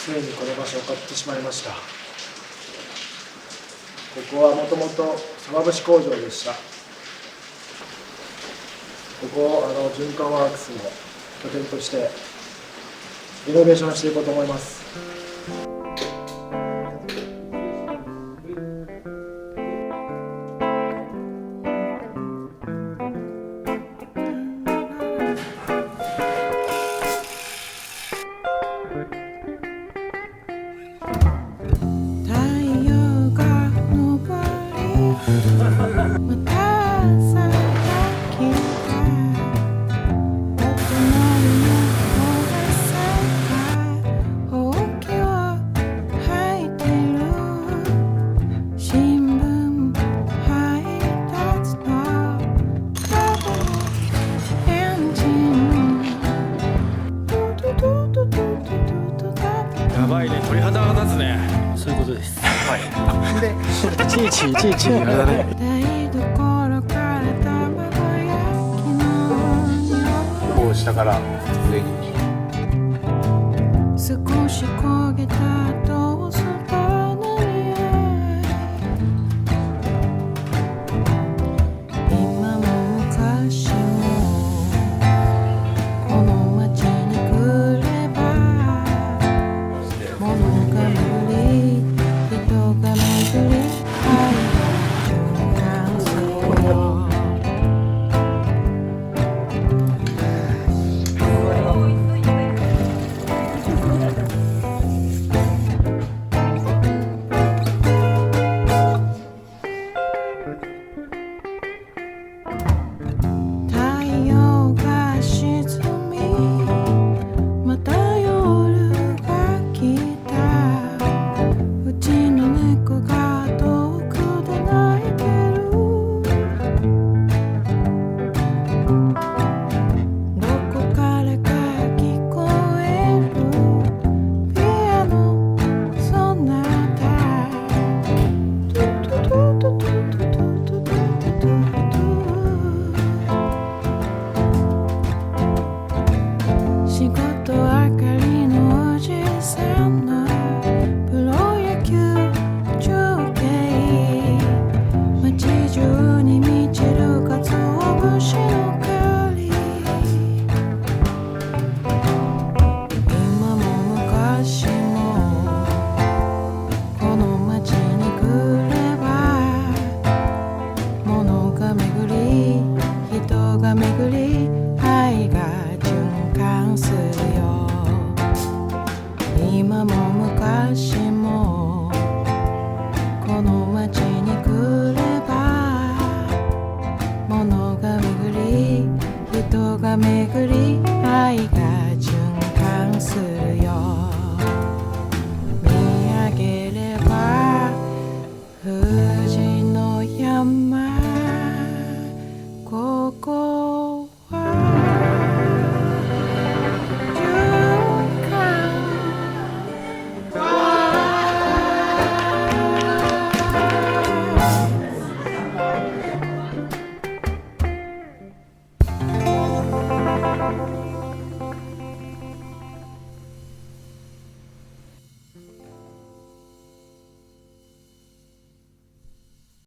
ついにこの場所を買ってしまいました。ここはもともとサバ節工場でした。ここを循環ワークスの拠点としてリノベーションしていこうと思います。やばいね、鳥肌が立つね。そういうことです。はい。で、いちいちあれだね。こう下から上に。少し焦げた後